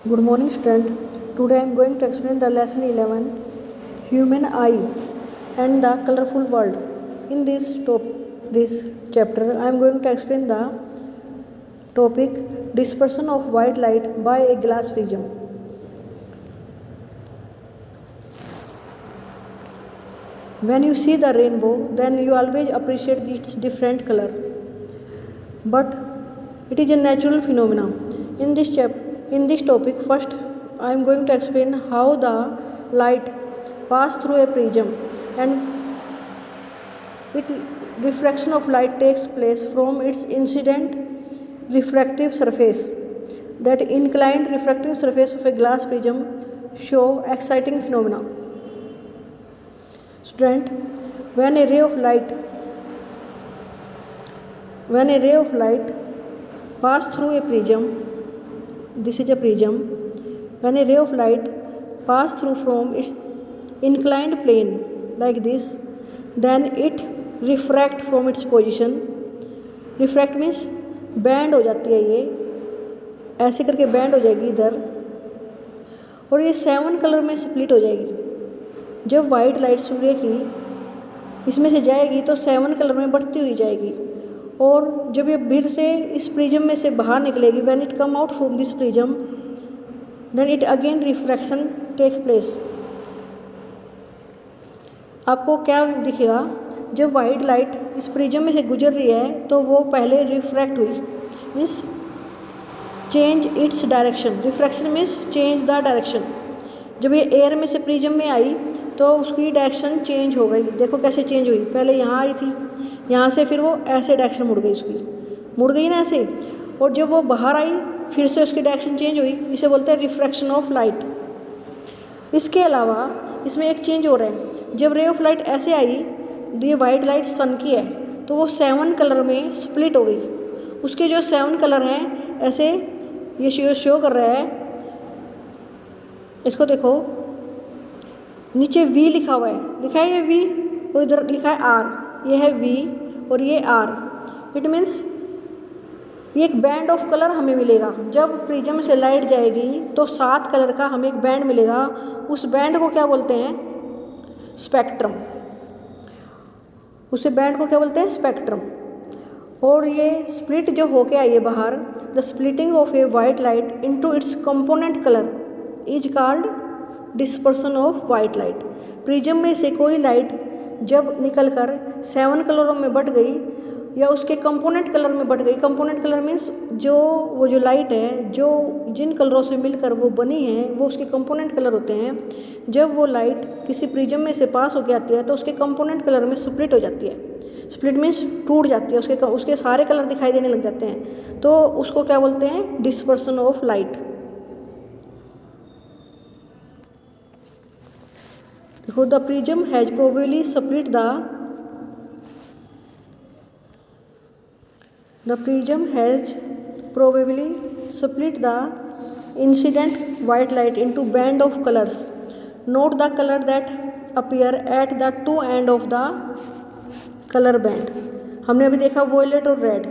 Good morning, student. Today I am going to explain the lesson 11 Human Eye and the Colorful World. In this chapter, I am going to explain the topic Dispersion of White Light by a Glass Prism. When you see the rainbow, then you always appreciate its different color. But it is a natural phenomenon. In this topic, first I am going to explain how the light pass through a prism and it refraction of light takes place from its incident refractive surface. That inclined refracting surface of a glass prism show exciting phenomena. Student, when a ray of light pass through a prism, this is a prism. When a ray of light pass through from its inclined plane like this, then it refract from its position. Refract means band हो जाती है, ये ऐसे करके band हो जाएगी इधर और ये 7 कलर में स्प्लिट हो जाएगी। जब वाइट लाइट सूर्य की इसमें से जाएगी तो 7 कलर में बढ़ती हुई जाएगी और जब ये फिर से इस प्रिज्म में से बाहर निकलेगी, when it come out from this prism then it again refraction take place. आपको क्या दिखेगा? जब वाइट लाइट इस प्रिज्म में से गुजर रही है तो वो पहले रिफ्रैक्ट हुई, means change its direction. Refraction means change the direction. जब ये एयर में से प्रिज्म में आई तो उसकी डायरेक्शन चेंज हो गई। देखो कैसे चेंज हुई, पहले यहाँ आई थी, यहाँ से फिर वो ऐसे डायरेक्शन मुड़ गई, उसकी मुड़ गई ना ऐसे, और जब वो बाहर आई फिर से उसकी डायरेक्शन चेंज हुई। इसे बोलते हैं रिफ्रैक्शन ऑफ लाइट। इसके अलावा इसमें एक चेंज हो रहा है, जब रे ऑफ लाइट ऐसे आई, ये वाइट लाइट सन की है तो वो 7 कलर में स्प्लिट हो गई। उसके जो 7 कलर हैं ऐसे ये शो कर रहा है। इसको देखो, नीचे V लिखा हुआ है, लिखा है ये V और इधर लिखा है R। ये है V और ये R। इट मीन्स ये एक बैंड ऑफ कलर हमें मिलेगा। जब प्रिज्म से लाइट जाएगी तो 7 कलर का हमें एक बैंड मिलेगा। उस बैंड को क्या बोलते हैं? स्पेक्ट्रम। उसे बैंड को क्या बोलते हैं? स्पेक्ट्रम। और ये स्प्लिट जो होके आई है बाहर, the splitting of A white light into its component colour is called dispersion of white light. Prism में से कोई लाइट जब निकलकर 7 कलरों में बट गई या उसके कंपोनेंट कलर में बट गई, कंपोनेंट कलर मीन्स वो जो लाइट है जो जिन कलरों से मिलकर वो बनी है वो उसके कंपोनेंट कलर होते हैं। जब वो लाइट किसी प्रिज्म में से पास होकर आती है तो उसके कंपोनेंट कलर में स्प्लिट हो जाती है। स्प्लिट मीन्स टूट जाती है, उसके सारे कलर दिखाई देने लग जाते हैं, तो उसको क्या बोलते हैं? Dispersion of light. देखो, the prism has probably split the incident white light into band of colors. Note the color that appear at the two end of the color band. हमने अभी देखा वॉयलेट और red.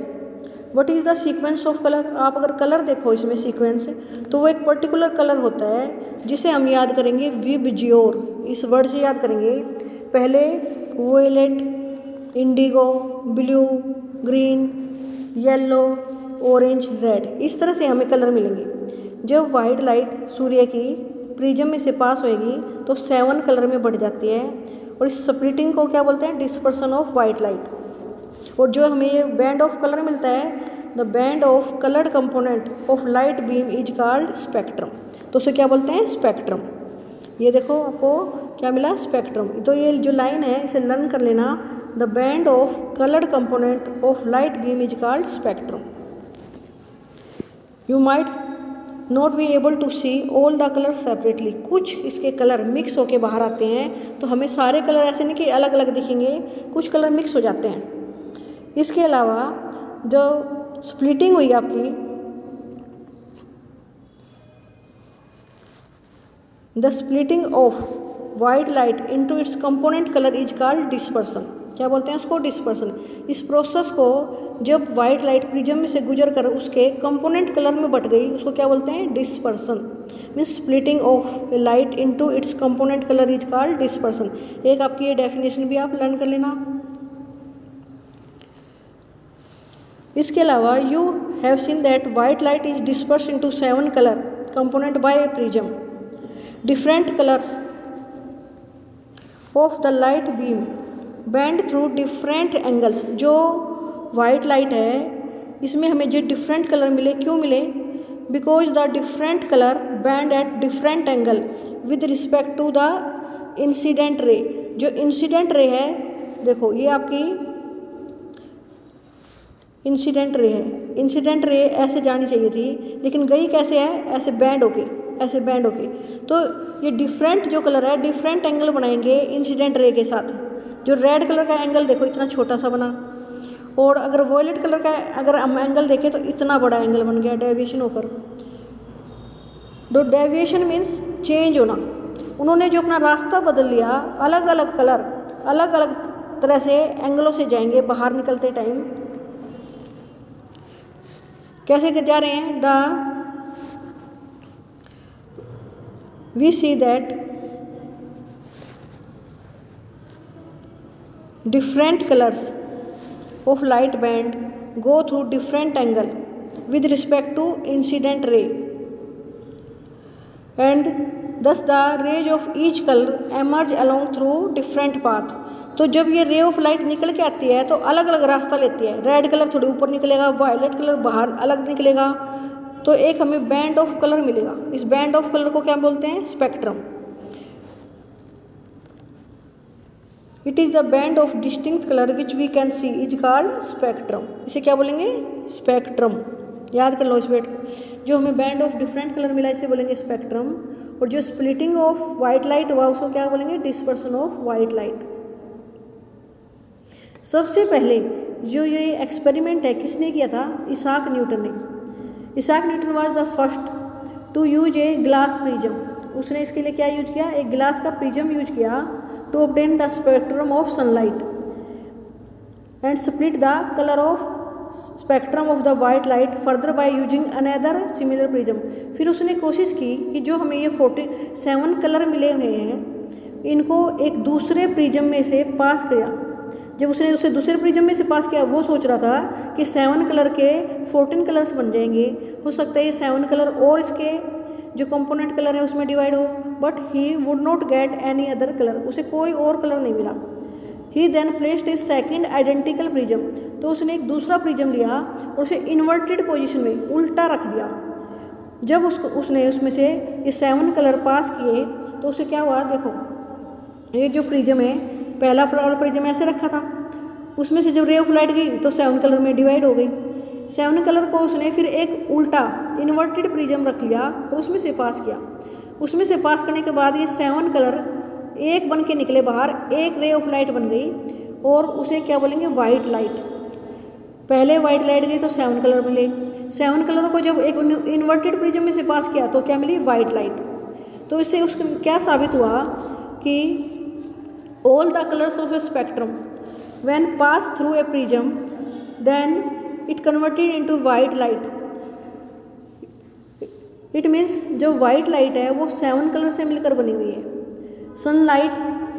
What is the sequence of colour? आप अगर colour देखो इसमें sequence, तो वो एक पर्टिकुलर कलर होता है जिसे हम याद करेंगे विबज्योर। इस वर्ड से याद करेंगे। पहले violet, indigo, blue, green, yellow, orange, red, इस तरह से हमें कलर मिलेंगे। जब वाइट लाइट सूर्य की प्रिज्म में से पास होएगी तो 7 कलर में बढ़ जाती है और इस स्प्लिटिंग को क्या बोलते हैं? Dispersion of white light. और जो हमें ये बैंड ऑफ कलर मिलता है, the band of coloured component of light beam is called spectrum. तो उसे क्या बोलते हैं? स्पेक्ट्रम। ये देखो आपको क्या मिला? स्पेक्ट्रम। तो ये जो लाइन है इसे लर्न कर लेना। The band of coloured component of light beam is called spectrum. You might not be able to see all the colour separately. कुछ इसके कलर मिक्स होके बाहर आते हैं, तो हमें सारे कलर ऐसे नहीं कि अलग अलग दिखेंगे, कुछ कलर मिक्स हो जाते हैं। इसके अलावा जो स्प्लिटिंग हुई आपकी, the splitting of white light into its component colour is called dispersion. क्या बोलते हैं उसको? डिस्पर्सन। इस प्रोसेस को जब वाइट लाइट प्रिज्म में से गुजर कर उसके कंपोनेंट कलर में बट गई उसको क्या बोलते हैं? Dispersion. Means splitting of light into its component colour is called dispersion. एक आपकी ये डेफिनेशन भी आप लर्न कर लेना। इसके अलावा you have seen that white light is disperse into 7 colour component by a prism. Different colours of the light beam band through different angles. जो वाइट लाइट है इसमें हमें जो डिफरेंट कलर मिले, क्यों मिले? Because the different colour band at different angle with respect to the incident ray. जो incident ray है, देखो ये आपकी इंसिडेंट रे है। इंसिडेंट रे ऐसे जानी चाहिए थी, लेकिन गई कैसे है? ऐसे बैंड होके, ऐसे बैंड होके। तो ये डिफरेंट जो कलर है डिफरेंट एंगल बनाएंगे इंसिडेंट रे के साथ। जो रेड कलर का एंगल देखो इतना छोटा सा बना, और अगर वॉयलेट कलर का अगर हम एंगल देखें तो इतना बड़ा एंगल बन गया डेविएशन होकर। तो डेविएशन मीन्स चेंज होना। उन्होंने जो अपना रास्ता बदल लिया, अलग अलग कलर अलग अलग तरह से एंगलों से जाएंगे बाहर निकलते टाइम। कैसे जा रहे हैं? We see that different colors of light band go through different angle with respect to incident ray, and thus the rays of each color emerge along through different path। तो जब ये रे ऑफ लाइट निकल के आती है तो अलग अलग रास्ता लेती है। रेड कलर थोड़ी ऊपर निकलेगा, वायलेट कलर बाहर अलग निकलेगा, तो एक हमें बैंड ऑफ कलर मिलेगा। इस बैंड ऑफ कलर को क्या बोलते हैं? Spectrum. It is the band of distinct colour which we can see is called spectrum. इसे क्या बोलेंगे? स्पेक्ट्रम। याद कर लो इस वर्ड को। जो हमें बैंड ऑफ डिफरेंट कलर मिला इसे बोलेंगे स्पेक्ट्रम, और जो स्प्लिटिंग ऑफ वाइट लाइट हुआ उसको क्या बोलेंगे? Dispersion of white light. सबसे पहले जो ये एक्सपेरिमेंट है किसने किया था? इसाक न्यूटन ने। Isaac Newton was the first to use a glass prism. उसने इसके लिए क्या यूज किया? एक ग्लास का प्रिज्म यूज किया to obtain the spectrum of sunlight and split the colour of spectrum of the white light further by using another similar prism. फिर उसने कोशिश की कि जो हमें ये 47 कलर मिले हुए हैं इनको एक दूसरे प्रिज्म में से पास किया। जब उसने उसे दूसरे प्रिज्म में से पास किया, वो सोच रहा था कि 7 कलर के 14 कलर्स बन जाएंगे, हो सकता है ये 7 कलर और इसके जो कंपोनेंट कलर है उसमें डिवाइड हो, but he would not get any other colour. उसे कोई और कलर नहीं मिला। He then placed a second identical prism. तो उसने एक दूसरा प्रिज्म लिया और उसे इन्वर्टेड पोजीशन में उल्टा रख दिया। जब उसने उसमें से ये 7 कलर पास किए तो उसे क्या हुआ? देखो ये जो प्रिज्म है, पहला प्रिज्म ऐसे रखा था, उसमें से जब रे ऑफ लाइट गई तो 7 कलर में डिवाइड हो गई। 7 कलर को उसने फिर एक उल्टा इन्वर्टेड प्रिज्म रख लिया और उसमें से पास किया। उसमें से पास करने के बाद ये 7 कलर एक बन के निकले बाहर, एक रे ऑफ लाइट बन गई, और उसे क्या बोलेंगे? White light. पहले वाइट लाइट गई तो 7 कलर मिले। 7 कलरों को जब एक इन्वर्टेड प्रिज्म में से पास किया तो क्या मिली? White light. तो इससे उसका क्या साबित हुआ कि all the colours of a spectrum when pass through a prism then it converted into white light. It means जो वाइट लाइट है वो 7 कलर से मिलकर बनी हुई है। Sunlight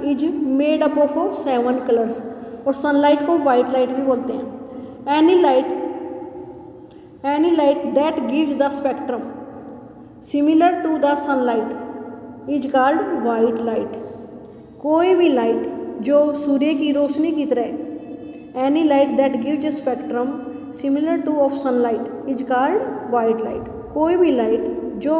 is made up of 7 colours, और सनलाइट को वाइट लाइट भी बोलते हैं। Any light that gives the spectrum similar to the sunlight is called white light. कोई भी लाइट जो सूर्य की रोशनी की तरह, any light that gives A spectrum similar two of sunlight is called white light. कोई भी लाइट जो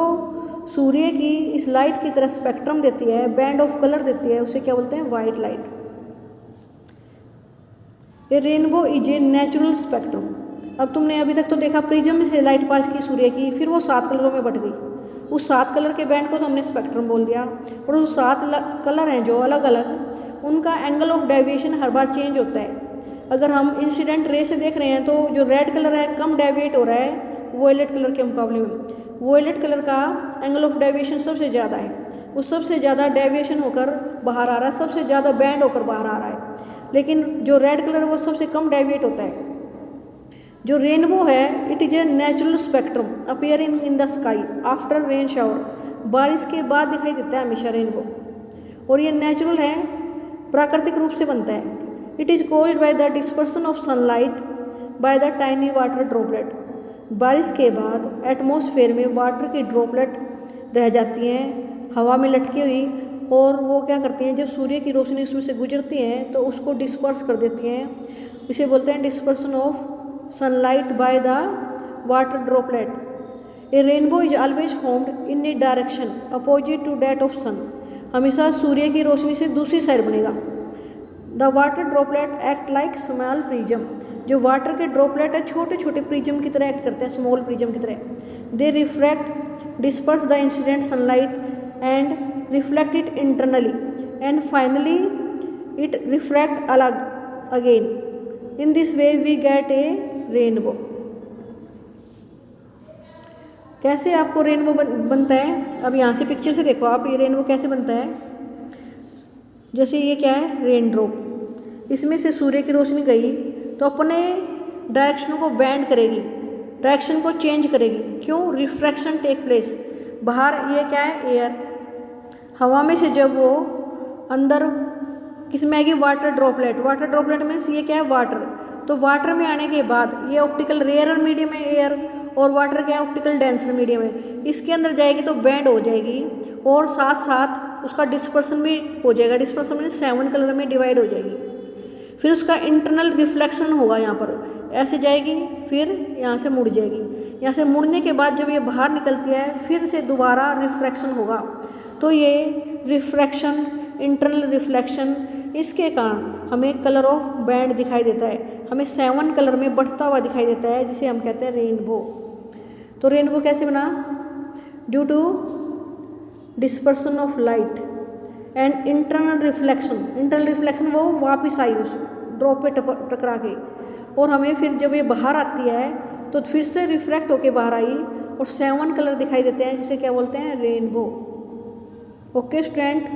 सूर्य की इस लाइट की तरह स्पेक्ट्रम देती है, बैंड ऑफ कलर देती है, उसे क्या बोलते हैं? White light. A rainbow is a natural spectrum. अब तुमने अभी तक तो देखा प्रिज्म से लाइट पास की सूर्य की, फिर वो 7 कलरों में बट गई। उस 7 कलर के बैंड को तो हमने स्पेक्ट्रम बोल दिया, और उस 7 कलर हैं जो अलग अलग, उनका angle of deviation her bar change होता है। अगर हम इंसिडेंट रे से देख रहे हैं तो जो रेड कलर है कम डेविएट हो रहा है वॉयलेट कलर के मुकाबले में। वॉयलेट कलर का एंगल ऑफ डेविएशन सबसे ज़्यादा है, वो सबसे ज़्यादा डेविएशन होकर बाहर आ रहा है, सबसे ज़्यादा बैंड होकर बाहर आ रहा है। लेकिन जो रेड कलर वो सबसे कम डेविएट होता है। जो रेनबो है it is a natural spectrum appearing in the sky after rain shower. बारिश के बाद दिखाई देता है हमेशा रेनबो, और ये नेचुरल है, प्राकृतिक रूप से बनता है। It is called by the dispersion of sunlight by the tiny water droplet. बारिश के बाद एटमॉस्फेयर में वाटर की ड्रॉपलेट रह जाती हैं हवा में लटकी हुई, और वो क्या करती हैं, जब सूर्य की रोशनी उसमें से गुजरती है तो उसको डिस्पर्स कर देती हैं। इसे बोलते हैं dispersion of sunlight by the water droplet. A rainbow is always formed in a direction opposite to that of sun. हमेशा सूर्य की रोशनी से दूसरी साइड बनेगा। The water droplet act like small prism. जो वाटर के ड्रॉपलेट है छोटे छोटे प्रिज्म की तरह एक्ट करते हैं, स्मॉल प्रिज्म की तरह। They refract disperse the incident sunlight and reflect it internally and finally it refract अलग again. In this way we get a rainbow. कैसे आपको रेनबो बनता है, अब यहाँ से पिक्चर से देखो आप, ये रेनबो कैसे बनता है। जैसे ये क्या है, रेन ड्रॉप, इसमें से सूर्य की रोशनी गई तो अपने डायरेक्शन को बैंड करेगी, डायरेक्शन को चेंज करेगी। क्यों? Refraction take place. बाहर ये क्या है, एयर, हवा में से जब वो अंदर किसमें आएगी, water droplet. Water droplet means ये क्या है, वाटर। तो वाटर में आने के बाद ये ऑप्टिकल रेयर मीडियम है एयर, और वाटर क्या है, ऑप्टिकल डेंसर मीडियम है। इसके अंदर जाएगी तो बैंड हो जाएगी, और साथ साथ उसका डिस्पर्सन भी हो जाएगा। डिस्पर्सन मीन्स 7 कलर में डिवाइड हो जाएगी। फिर उसका इंटरनल रिफ्लेक्शन होगा, यहाँ पर ऐसे जाएगी, फिर यहाँ से मुड़ जाएगी। यहाँ से मुड़ने के बाद जब ये बाहर निकलती है फिर से दोबारा रिफ्रैक्शन होगा। तो ये रिफ्रैक्शन, इंटरनल रिफ्लेक्शन, इसके कारण हमें कलर ऑफ बैंड दिखाई देता है, हमें 7 कलर में बढ़ता हुआ दिखाई देता है, जिसे हम कहते हैं रेनबो। तो रेनबो कैसे बना? Due to dispersion of light and internal reflection. Internal reflection वो वापस आई उस ड्रॉप पे टकरा के, और हमें फिर जब ये बाहर आती है तो फिर से रिफ्रैक्ट होके बाहर आई और 7 कलर दिखाई देते हैं, जिसे क्या बोलते हैं, रेनबो। Okay student.